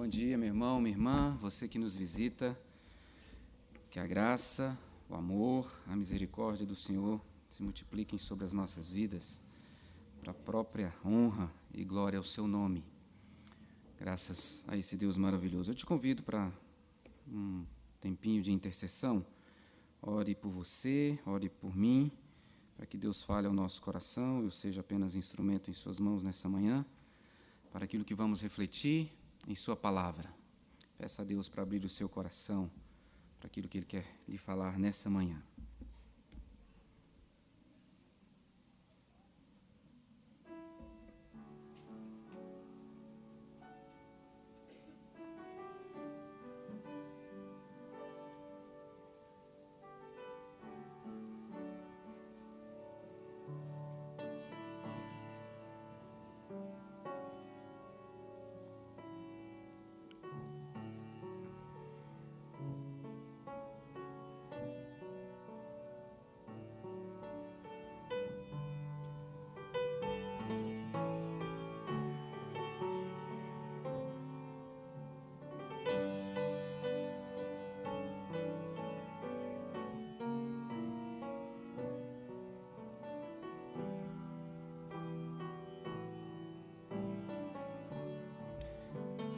Bom dia, meu irmão, minha irmã, você que nos visita. Que a graça, o amor, a misericórdia do Senhor se multipliquem sobre as nossas vidas, para a própria honra e glória ao seu nome. Graças a esse Deus maravilhoso. Eu te convido para um tempinho de intercessão. Ore por você, ore por mim, para que Deus fale ao nosso coração, eu seja apenas instrumento em suas mãos nessa manhã, para aquilo que vamos refletir em sua palavra. Peça a Deus para abrir o seu coração, para aquilo que Ele quer lhe falar nessa manhã.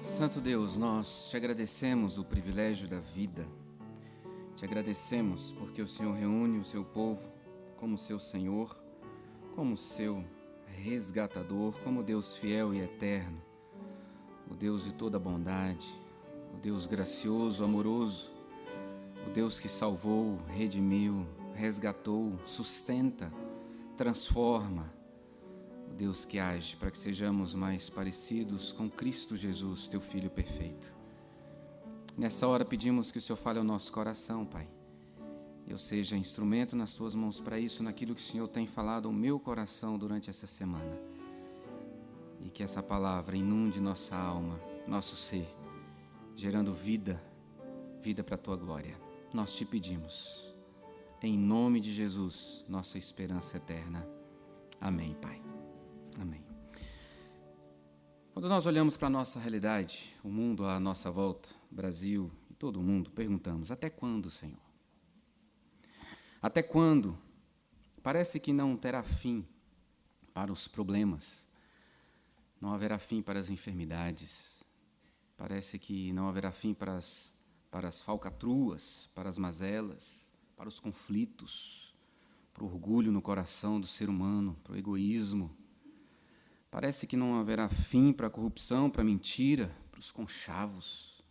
Santo Deus, nós te agradecemos o privilégio da vida, te agradecemos porque o Senhor reúne o seu povo como seu Senhor, como seu resgatador, como Deus fiel e eterno, o Deus de toda bondade, o Deus gracioso, amoroso, o Deus que salvou, redimiu, resgatou, sustenta, transforma, Deus que age para que sejamos mais parecidos com Cristo Jesus, teu Filho perfeito. Nessa hora pedimos que o Senhor fale ao nosso coração, Pai. Eu seja instrumento nas tuas mãos para isso, naquilo que o Senhor tem falado ao meu coração durante essa semana. E que essa palavra inunde nossa alma, nosso ser, gerando vida para a tua glória. Nós te pedimos, em nome de Jesus, nossa esperança eterna. Amém, Pai. Amém. Quando nós olhamos para a nossa realidade, o mundo à nossa volta, o Brasil e todo o mundo, perguntamos: até quando, Senhor? Até quando? Parece que não terá fim para os problemas, não haverá fim para as enfermidades, parece que não haverá fim para as falcatruas, para as mazelas, para os conflitos, para o orgulho no coração do ser humano, para o egoísmo. Parece que não haverá fim para a corrupção, para a mentira, para os conchavos.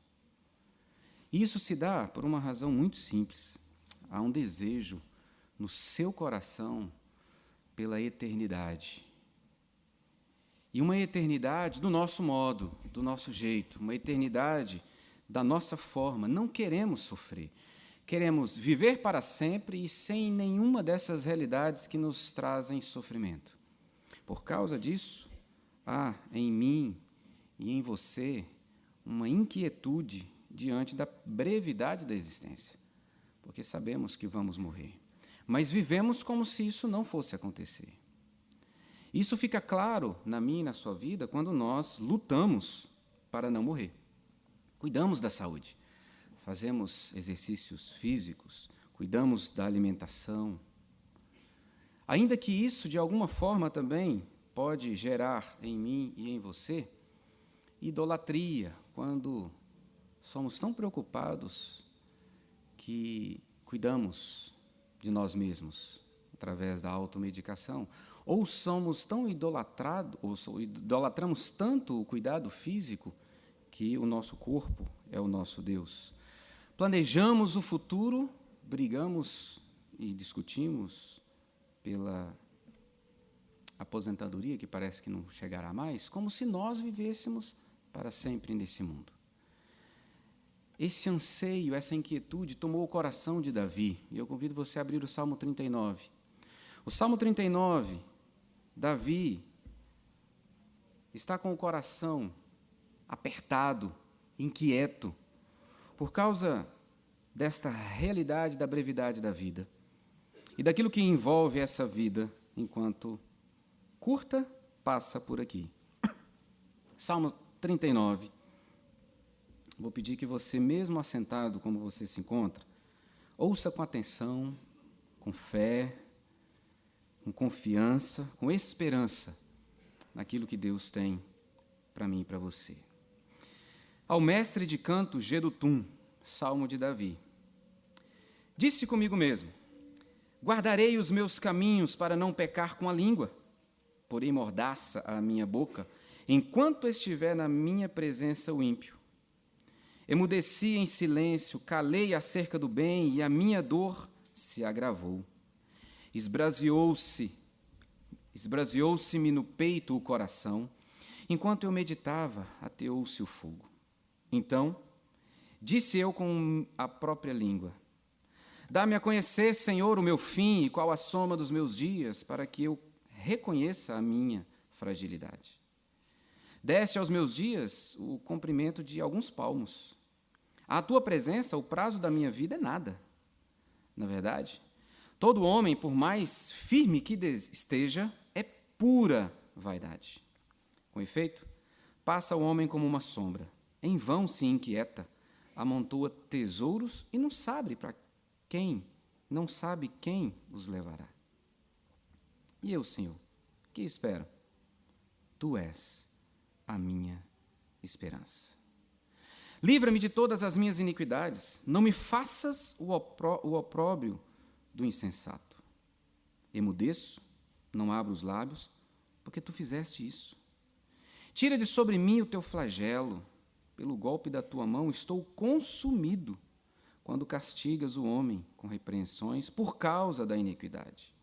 E isso se dá por uma razão muito simples. Há um desejo no seu coração pela eternidade. E uma eternidade do nosso modo, do nosso jeito, uma eternidade da nossa forma. Não queremos sofrer. Queremos viver para sempre e sem nenhuma dessas realidades que nos trazem sofrimento. Por causa disso, há em mim e em você uma inquietude diante da brevidade da existência, porque sabemos que vamos morrer, mas vivemos como se isso não fosse acontecer. Isso fica claro na minha e na sua vida quando nós lutamos para não morrer. Cuidamos da saúde, fazemos exercícios físicos, cuidamos da alimentação, ainda que isso, de alguma forma, também pode gerar em mim e em você idolatria, quando somos tão preocupados que cuidamos de nós mesmos através da automedicação, ou somos tão idolatrados, ou idolatramos tanto o cuidado físico que o nosso corpo é o nosso Deus. Planejamos o futuro, brigamos e discutimos pela aposentadoria, que parece que não chegará mais, como se nós vivêssemos para sempre nesse mundo. Esse anseio, essa inquietude tomou o coração de Davi, e eu convido você a abrir o Salmo 39. O Salmo 39, Davi está com o coração apertado, inquieto, por causa desta realidade da brevidade da vida e daquilo que envolve essa vida enquanto curta passa por aqui. Salmo 39, vou pedir que você, mesmo assentado como você se encontra, ouça com atenção, com fé, com confiança, com esperança naquilo que Deus tem para mim e para você. Ao mestre de canto Jedutum, Salmo de Davi. Disse comigo mesmo: guardarei os meus caminhos para não pecar com a língua, porei mordaça à minha boca, enquanto estiver na minha presença o ímpio. Emudeci em silêncio, calei acerca do bem, e a minha dor se agravou. Esbraseou-se-me no peito o coração, enquanto eu meditava, ateou-se o fogo. Então, disse eu com a própria língua: dá-me a conhecer, Senhor, o meu fim e qual a soma dos meus dias, para que eu reconheça a minha fragilidade. Deste aos meus dias o comprimento de alguns palmos. À tua presença, o prazo da minha vida é nada. Na verdade, todo homem, por mais firme que esteja, é pura vaidade. Com efeito, passa o homem como uma sombra. Em vão se inquieta, amontoa tesouros e não sabe quem os levará. E eu, Senhor, que espero? Tu és a minha esperança. Livra-me de todas as minhas iniquidades, não me faças o opróbrio do insensato. Emudeço, não abro os lábios, porque tu fizeste isso. Tira de sobre mim o teu flagelo, pelo golpe da tua mão estou consumido, quando castigas o homem com repreensões por causa da iniquidade.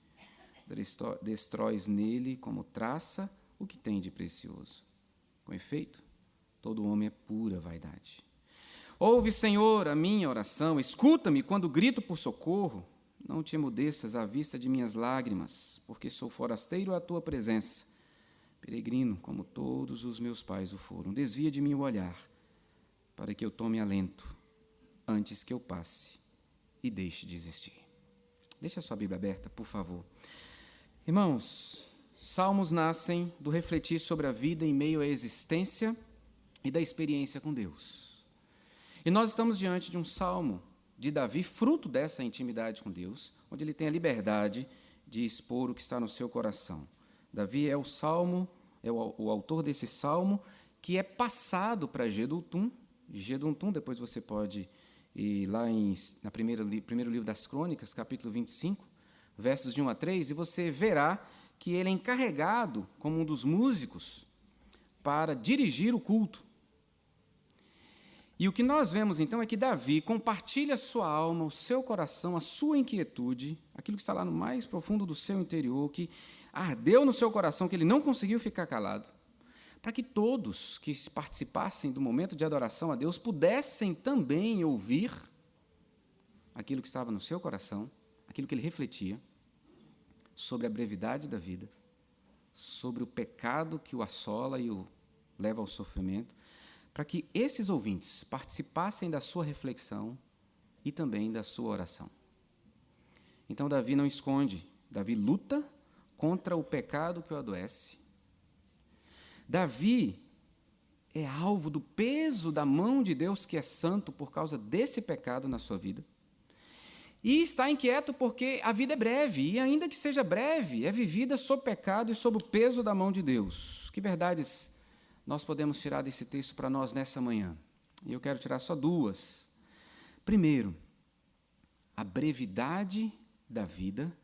Destróis nele como traça o que tem de precioso. Com efeito, todo homem é pura vaidade. Ouve, Senhor, a minha oração, escuta-me quando grito por socorro. Não te emudeças à vista de minhas lágrimas, porque sou forasteiro à tua presença, peregrino como todos os meus pais o foram. Desvia de mim o olhar, para que eu tome alento, antes que eu passe e deixe de existir. Deixa a sua Bíblia aberta, por favor. Irmãos, salmos nascem do refletir sobre a vida em meio à existência e da experiência com Deus. E nós estamos diante de um salmo de Davi, fruto dessa intimidade com Deus, onde ele tem a liberdade de expor o que está no seu coração. Davi é o autor desse salmo, que é passado para Jedutum. Jedutum, depois você pode ir lá no primeiro livro das Crônicas, capítulo 25, versos de 1 a 3, e você verá que ele é encarregado, como um dos músicos, para dirigir o culto. E o que nós vemos, então, é que Davi compartilha a sua alma, o seu coração, a sua inquietude, aquilo que está lá no mais profundo do seu interior, que ardeu no seu coração, que ele não conseguiu ficar calado, para que todos que participassem do momento de adoração a Deus pudessem também ouvir aquilo que estava no seu coração, aquilo que ele refletia, sobre a brevidade da vida, sobre o pecado que o assola e o leva ao sofrimento, para que esses ouvintes participassem da sua reflexão e também da sua oração. Então, Davi não esconde, Davi luta contra o pecado que o adoece. Davi é alvo do peso da mão de Deus, que é santo, por causa desse pecado na sua vida. E está inquieto porque a vida é breve, e ainda que seja breve, é vivida sob pecado e sob o peso da mão de Deus. Que verdades nós podemos tirar desse texto para nós nessa manhã? E eu quero tirar só duas. Primeiro, a brevidade da vida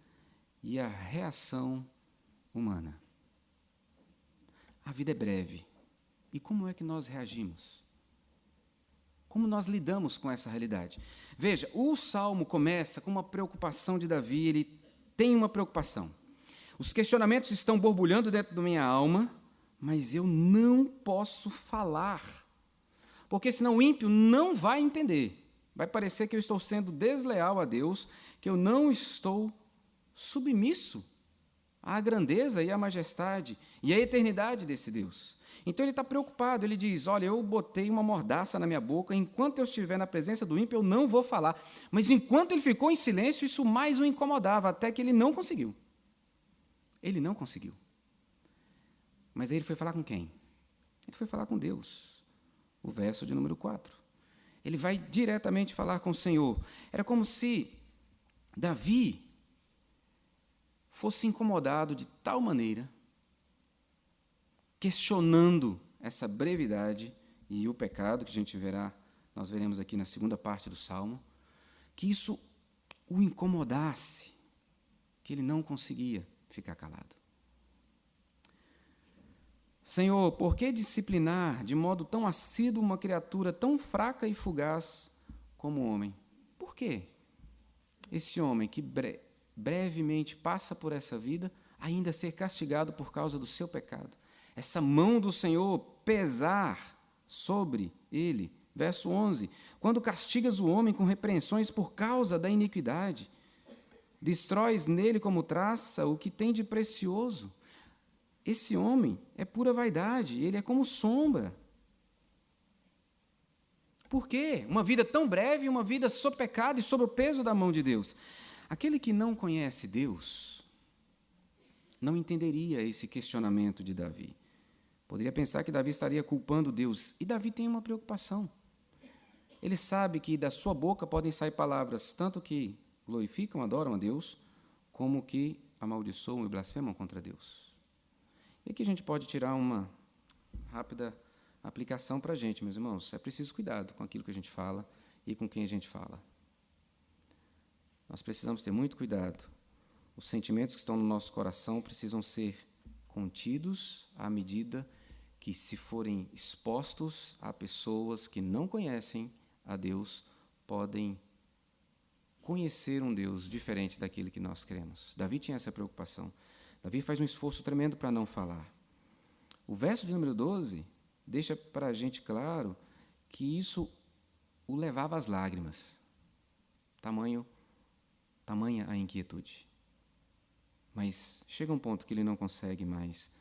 e a reação humana. A vida é breve. E como é que nós reagimos? Como nós lidamos com essa realidade? Veja, o Salmo começa com uma preocupação de Davi, ele tem uma preocupação. Os questionamentos estão borbulhando dentro da minha alma, mas eu não posso falar, porque senão o ímpio não vai entender. Vai parecer que eu estou sendo desleal a Deus, que eu não estou submisso à grandeza e à majestade e à eternidade desse Deus. Então ele está preocupado, ele diz: olha, eu botei uma mordaça na minha boca, enquanto eu estiver na presença do ímpio eu não vou falar. Mas enquanto ele ficou em silêncio, isso mais o incomodava, até que ele não conseguiu. Ele não conseguiu. Mas aí ele foi falar com quem? Ele foi falar com Deus. O verso de número 4. Ele vai diretamente falar com o Senhor. Era como se Davi fosse incomodado de tal maneira, questionando essa brevidade e o pecado que a gente verá, nós veremos aqui na segunda parte do Salmo, que isso o incomodasse, que ele não conseguia ficar calado. Senhor, por que disciplinar de modo tão assíduo uma criatura tão fraca e fugaz como o homem? Por quê? Esse homem que brevemente passa por essa vida, ainda ser castigado por causa do seu pecado. Essa mão do Senhor pesar sobre ele. Verso 11, quando castigas o homem com repreensões por causa da iniquidade, destróis nele como traça o que tem de precioso. Esse homem é pura vaidade, ele é como sombra. Por quê? Uma vida tão breve, uma vida sob pecado e sob o peso da mão de Deus. Aquele que não conhece Deus não entenderia esse questionamento de Davi. Poderia pensar que Davi estaria culpando Deus. E Davi tem uma preocupação. Ele sabe que da sua boca podem sair palavras tanto que glorificam, adoram a Deus, como que amaldiçoam e blasfemam contra Deus. E aqui a gente pode tirar uma rápida aplicação para a gente, meus irmãos. É preciso cuidado com aquilo que a gente fala e com quem a gente fala. Nós precisamos ter muito cuidado. Os sentimentos que estão no nosso coração precisam ser contidos à medida que, se forem expostos a pessoas que não conhecem a Deus, podem conhecer um Deus diferente daquele que nós cremos. Davi tinha essa preocupação. Davi faz um esforço tremendo para não falar. O verso de número 12 deixa para a gente claro que isso o levava às lágrimas. Tamanha a inquietude. Mas chega um ponto que ele não consegue mais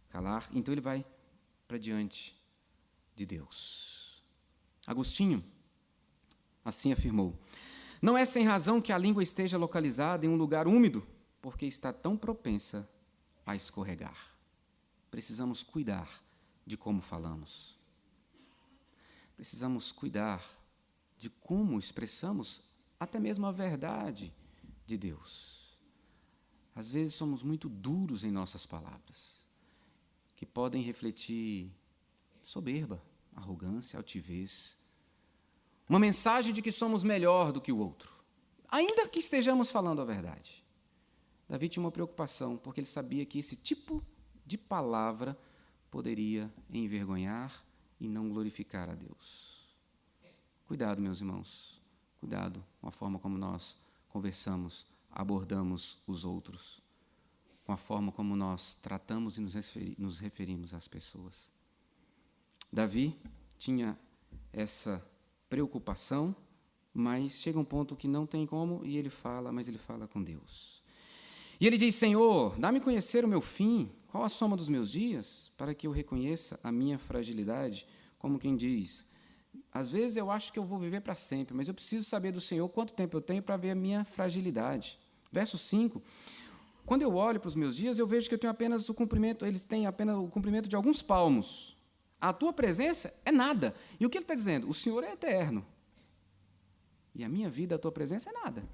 calar, então ele vai para diante de Deus. Agostinho assim afirmou: não é sem razão que a língua esteja localizada em um lugar úmido, porque está tão propensa a escorregar. Precisamos cuidar de como falamos. Precisamos cuidar de como expressamos até mesmo a verdade de Deus. Às vezes somos muito duros em nossas palavras, que podem refletir soberba, arrogância, altivez. Uma mensagem de que somos melhor do que o outro, ainda que estejamos falando a verdade. Davi tinha uma preocupação, porque ele sabia que esse tipo de palavra poderia envergonhar e não glorificar a Deus. Cuidado, meus irmãos, cuidado com a forma como nós conversamos, abordamos os outros, com a forma como nós tratamos e nos referimos às pessoas. Davi tinha essa preocupação, mas chega um ponto que não tem como, e ele fala, mas ele fala com Deus. E ele diz: Senhor, dá-me conhecer o meu fim, qual a soma dos meus dias, para que eu reconheça a minha fragilidade, como quem diz, às vezes eu acho que eu vou viver para sempre, mas eu preciso saber do Senhor quanto tempo eu tenho para ver a minha fragilidade. Verso 5, quando eu olho para os meus dias, eu vejo que eu tenho apenas o cumprimento, eles têm apenas o cumprimento de alguns palmos. A tua presença é nada. E o que ele está dizendo? O Senhor é eterno. E a minha vida, a tua presença é nada.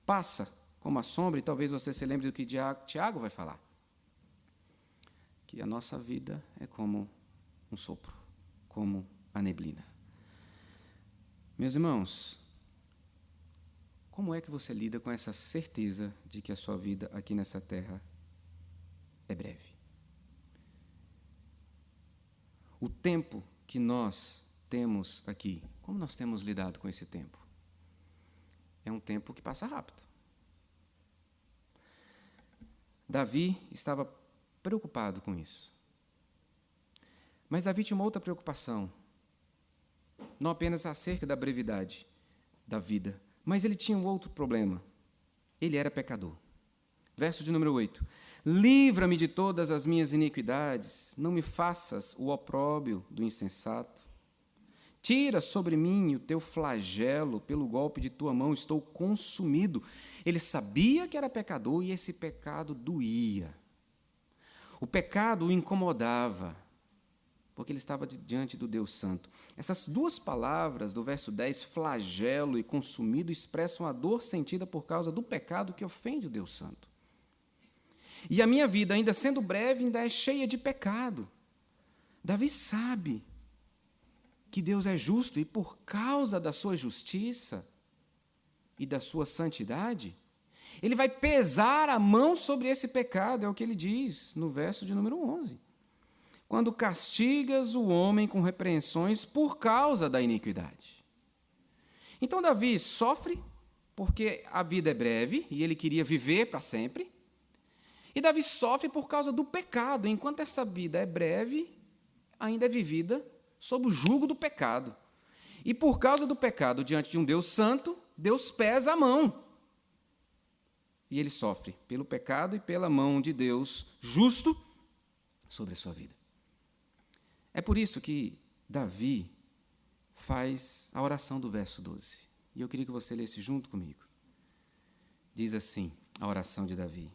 Passa como a sombra, e talvez você se lembre do que Tiago vai falar. Que a nossa vida é como um sopro, como a neblina. Meus irmãos, como é que você lida com essa certeza de que a sua vida aqui nessa terra é breve? O tempo que nós temos aqui, como nós temos lidado com esse tempo? É um tempo que passa rápido. Davi estava preocupado com isso. Mas Davi tinha uma outra preocupação, não apenas acerca da brevidade da vida, mas ele tinha um outro problema. Ele era pecador. Verso de número 8. Livra-me de todas as minhas iniquidades, não me faças o opróbrio do insensato. Tira sobre mim o teu flagelo, pelo golpe de tua mão estou consumido. Ele sabia que era pecador e esse pecado doía. O pecado o incomodava, porque ele estava diante do Deus Santo. Essas duas palavras do verso 10, flagelo e consumido, expressam a dor sentida por causa do pecado que ofende o Deus Santo. E a minha vida, ainda sendo breve, ainda é cheia de pecado. Davi sabe que Deus é justo e, por causa da sua justiça e da sua santidade, ele vai pesar a mão sobre esse pecado, é o que ele diz no verso de número 11. Quando castigas o homem com repreensões por causa da iniquidade. Então Davi sofre porque a vida é breve e ele queria viver para sempre. E Davi sofre por causa do pecado, enquanto essa vida é breve, ainda é vivida sob o jugo do pecado. E por causa do pecado diante de um Deus santo, Deus pesa a mão. E ele sofre pelo pecado e pela mão de Deus justo sobre a sua vida. É por isso que Davi faz a oração do verso 12. E eu queria que você lesse junto comigo. Diz assim, a oração de Davi: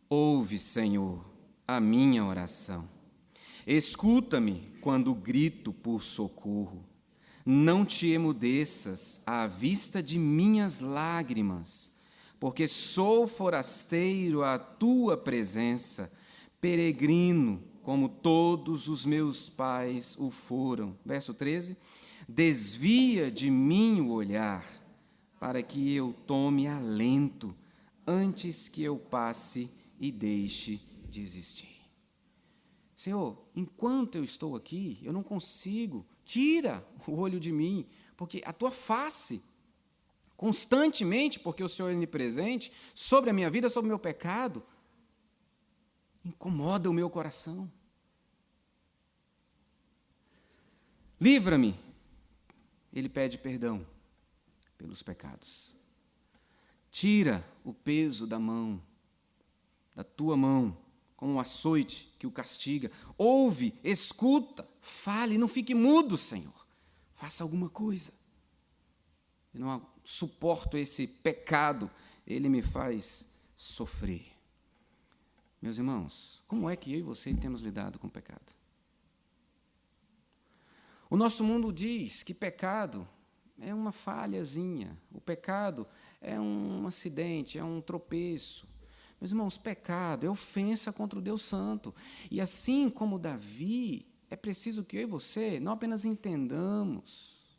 ouve, Senhor, a minha oração. Escuta-me quando grito por socorro. Não te emudeças à vista de minhas lágrimas, porque sou forasteiro à tua presença, peregrino, como todos os meus pais o foram. Verso 13. Desvia de mim o olhar, para que eu tome alento, antes que eu passe e deixe de existir. Senhor, enquanto eu estou aqui, eu não consigo, tira o olho de mim, porque a tua face, constantemente, porque o Senhor é onipresente, sobre a minha vida, sobre o meu pecado, incomoda o meu coração. Livra-me, ele pede perdão pelos pecados. Tira o peso da mão, da tua mão, como um açoite que o castiga. Ouve, escuta, fale, não fique mudo, Senhor. Faça alguma coisa. Eu não suporto esse pecado, ele me faz sofrer. Meus irmãos, como é que eu e você temos lidado com o pecado? O nosso mundo diz que pecado é uma falhazinha, o pecado é um acidente, é um tropeço. Meus irmãos, pecado é ofensa contra o Deus Santo. E assim como Davi, é preciso que eu e você não apenas entendamos,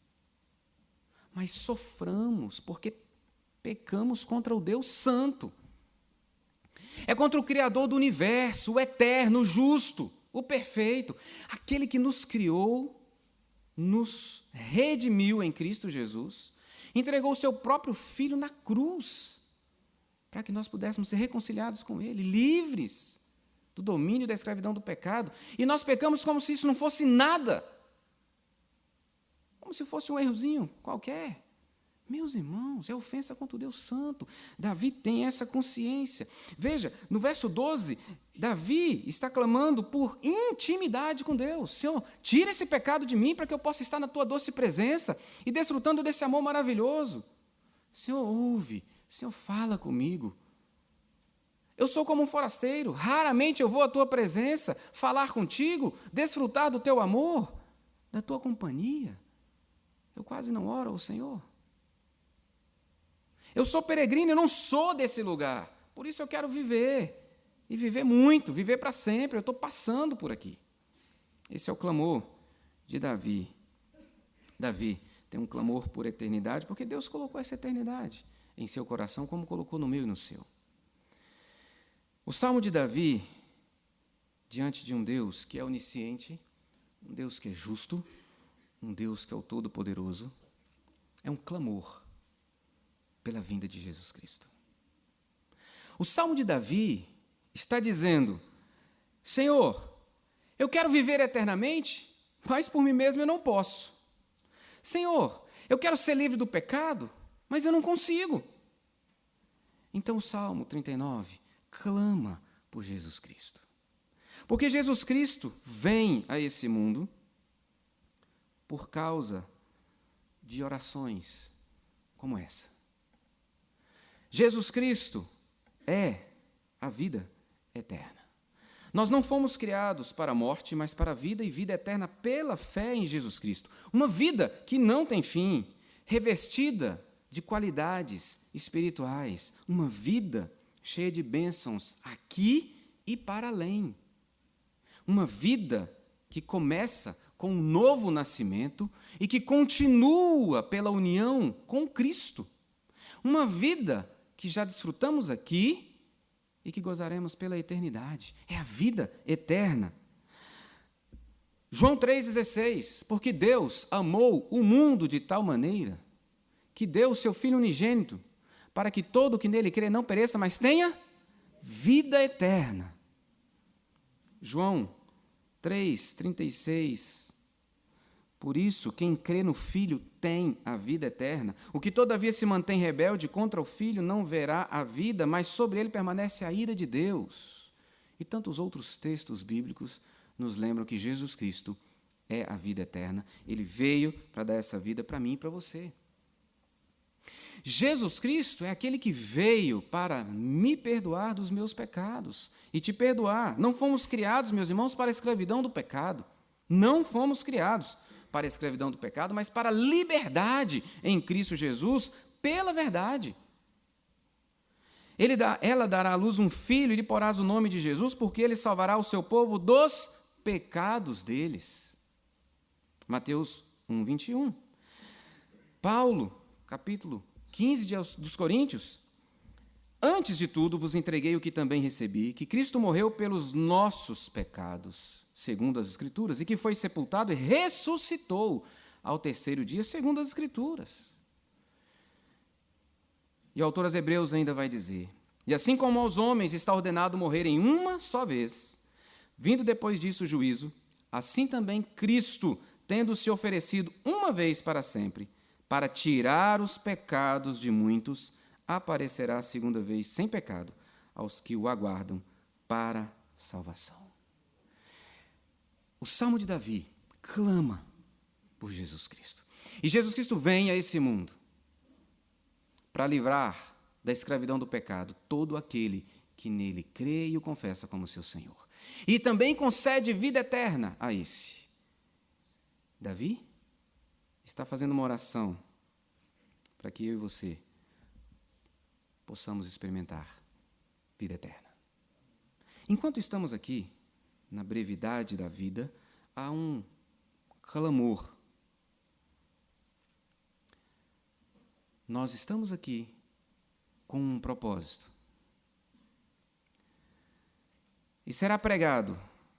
mas soframos, porque pecamos contra o Deus Santo. É contra o Criador do universo, o eterno, o justo, o perfeito, aquele que nos criou, nos redimiu em Cristo Jesus, entregou o seu próprio Filho na cruz, para que nós pudéssemos ser reconciliados com Ele, livres do domínio da escravidão do pecado, e nós pecamos como se isso não fosse nada, como se fosse um errozinho qualquer. Meus irmãos, é ofensa contra o Deus Santo. Davi tem essa consciência. Veja, no verso 12, Davi está clamando por intimidade com Deus. Senhor, tira esse pecado de mim para que eu possa estar na tua doce presença e desfrutando desse amor maravilhoso. Senhor, ouve. Senhor, fala comigo. Eu sou como um forasteiro. Raramente eu vou à tua presença falar contigo, desfrutar do teu amor, da tua companhia. Eu quase não oro ao Senhor. Eu sou peregrino, eu não sou desse lugar. Por isso eu quero viver. E viver muito, viver para sempre. Eu estou passando por aqui. Esse é o clamor de Davi. Davi tem um clamor por eternidade, porque Deus colocou essa eternidade em seu coração, como colocou no meu e no seu. O Salmo de Davi, diante de um Deus que é onisciente, um Deus que é justo, um Deus que é o Todo-Poderoso, é um clamor pela vinda de Jesus Cristo. O Salmo de Davi está dizendo: Senhor, eu quero viver eternamente, mas por mim mesmo eu não posso. Senhor, eu quero ser livre do pecado, mas eu não consigo. Então o Salmo 39 clama por Jesus Cristo. Porque Jesus Cristo vem a esse mundo por causa de orações como essa. Jesus Cristo é a vida eterna. Nós não fomos criados para a morte, mas para a vida e vida eterna pela fé em Jesus Cristo. Uma vida que não tem fim, revestida de qualidades espirituais. Uma vida cheia de bênçãos aqui e para além. Uma vida que começa com um novo nascimento e que continua pela união com Cristo. Uma vida que já desfrutamos aqui e que gozaremos pela eternidade. É a vida eterna. João 3,16, porque Deus amou o mundo de tal maneira que deu o seu Filho unigênito, para que todo o que nele crê não pereça, mas tenha vida eterna. João 3,36, por isso, quem crê no Filho tem a vida eterna. O que todavia se mantém rebelde contra o Filho não verá a vida, mas sobre ele permanece a ira de Deus. E tantos outros textos bíblicos nos lembram que Jesus Cristo é a vida eterna. Ele veio para dar essa vida para mim e para você. Jesus Cristo é aquele que veio para me perdoar dos meus pecados e te perdoar. Não fomos criados, meus irmãos, para a escravidão do pecado. Não fomos criados para a escravidão do pecado, mas para a liberdade em Cristo Jesus pela verdade. Ela dará à luz um filho e lhe porás o nome de Jesus, porque ele salvará o seu povo dos pecados deles. Mateus 1:21. Paulo, capítulo 15 dos Coríntios. Antes de tudo vos entreguei o que também recebi, que Cristo morreu pelos nossos pecados, segundo as Escrituras, e que foi sepultado e ressuscitou ao terceiro dia, segundo as Escrituras. E o autor aos Hebreus ainda vai dizer, e assim como aos homens está ordenado morrerem uma só vez, vindo depois disso o juízo, assim também Cristo, tendo se oferecido uma vez para sempre, para tirar os pecados de muitos, aparecerá a segunda vez sem pecado aos que o aguardam para salvação. O Salmo de Davi clama por Jesus Cristo. E Jesus Cristo vem a esse mundo para livrar da escravidão do pecado todo aquele que nele crê e o confessa como seu Senhor. E também concede vida eterna a esse. Davi está fazendo uma oração para que eu e você possamos experimentar vida eterna. Enquanto estamos aqui, na brevidade da vida, há um clamor. Nós estamos aqui com um propósito. E será pregado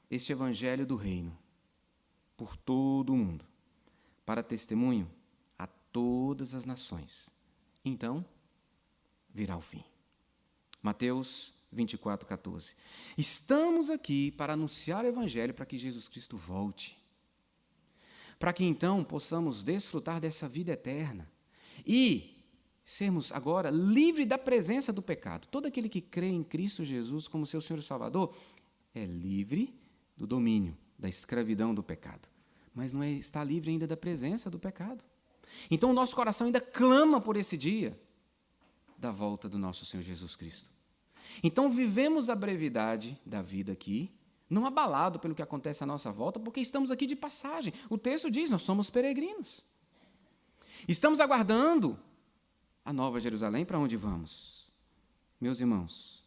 este evangelho do reino por todo o mundo, para testemunho a todas as nações. Então, virá o fim. Mateus 24:14. Estamos aqui para anunciar o evangelho para que Jesus Cristo volte. Para que então possamos desfrutar dessa vida eterna e sermos agora livres da presença do pecado. Todo aquele que crê em Cristo Jesus como seu Senhor e Salvador é livre do domínio, da escravidão do pecado. Mas não está livre ainda da presença do pecado. Então o nosso coração ainda clama por esse dia da volta do nosso Senhor Jesus Cristo. Então vivemos a brevidade da vida aqui, não abalado pelo que acontece à nossa volta, porque estamos aqui de passagem. O texto diz, nós somos peregrinos. Estamos aguardando a Nova Jerusalém, para onde vamos? Meus irmãos,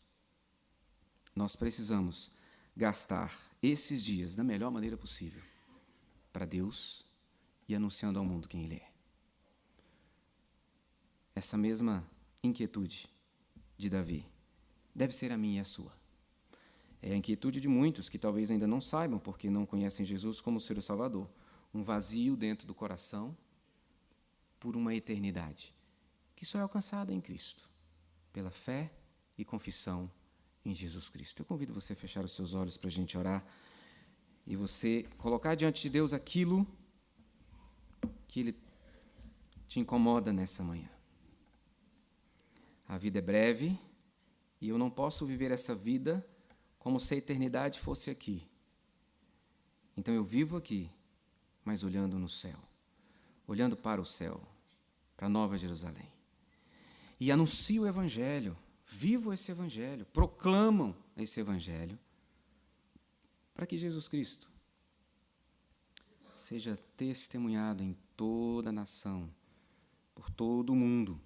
nós precisamos gastar esses dias da melhor maneira possível para Deus e anunciando ao mundo quem Ele é. Essa mesma inquietude de Davi deve ser a minha e a sua. É a inquietude de muitos que talvez ainda não saibam, porque não conhecem Jesus como Senhor e Salvador. Um vazio dentro do coração por uma eternidade que só é alcançada em Cristo, pela fé e confissão em Jesus Cristo. Eu convido você a fechar os seus olhos para a gente orar e você colocar diante de Deus aquilo que Ele te incomoda nessa manhã. A vida é breve e eu não posso viver essa vida como se a eternidade fosse aqui. Então eu vivo aqui, mas olhando no céu, olhando para o céu, para a Nova Jerusalém. E anuncio o Evangelho, vivo esse Evangelho, proclamam esse Evangelho para que Jesus Cristo seja testemunhado em toda a nação, por todo o mundo,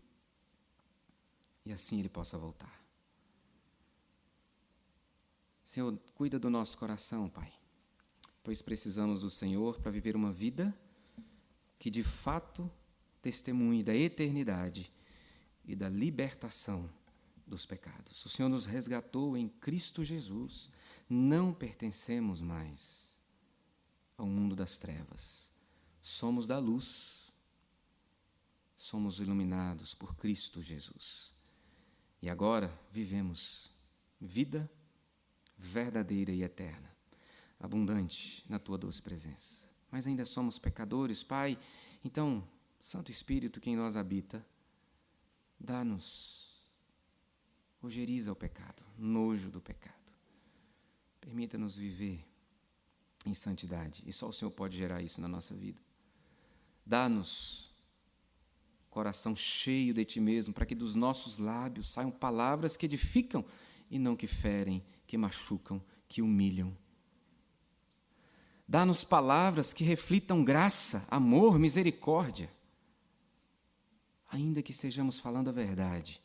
e assim Ele possa voltar. Senhor, cuida do nosso coração, Pai, pois precisamos do Senhor para viver uma vida que de fato testemunhe da eternidade e da libertação dos pecados. O Senhor nos resgatou em Cristo Jesus. Não pertencemos mais ao mundo das trevas. Somos da luz. Somos iluminados por Cristo Jesus. E agora vivemos vida verdadeira e eterna, abundante na Tua doce presença. Mas ainda somos pecadores, Pai. Então, Santo Espírito que em nós habita, dá-nos ojeriza ao pecado, nojo do pecado. Permita-nos viver em santidade, e só o Senhor pode gerar isso na nossa vida. Dá-nos coração cheio de Ti mesmo, para que dos nossos lábios saiam palavras que edificam e não que ferem, que machucam, que humilham. Dá-nos palavras que reflitam graça, amor, misericórdia. Ainda que estejamos falando a verdade,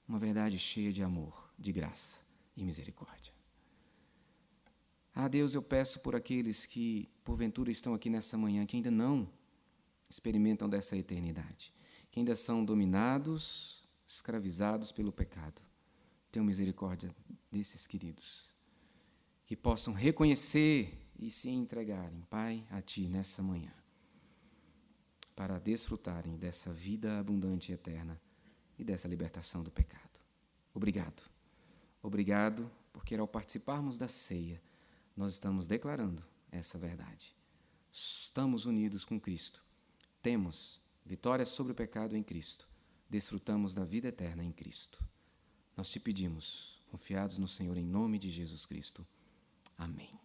uma verdade cheia de amor, de graça e misericórdia. Ah, Deus, eu peço por aqueles que, porventura, estão aqui nessa manhã, que ainda não experimentam dessa eternidade, que ainda são dominados, escravizados pelo pecado. Tenha misericórdia desses queridos, que possam reconhecer e se entregarem, Pai, a Ti nessa manhã, para desfrutarem dessa vida abundante e eterna e dessa libertação do pecado. Obrigado. Obrigado, porque ao participarmos da ceia, nós estamos declarando essa verdade. Estamos unidos com Cristo. Temos vitória sobre o pecado em Cristo. Desfrutamos da vida eterna em Cristo. Nós te pedimos, confiados no Senhor, em nome de Jesus Cristo. Amém.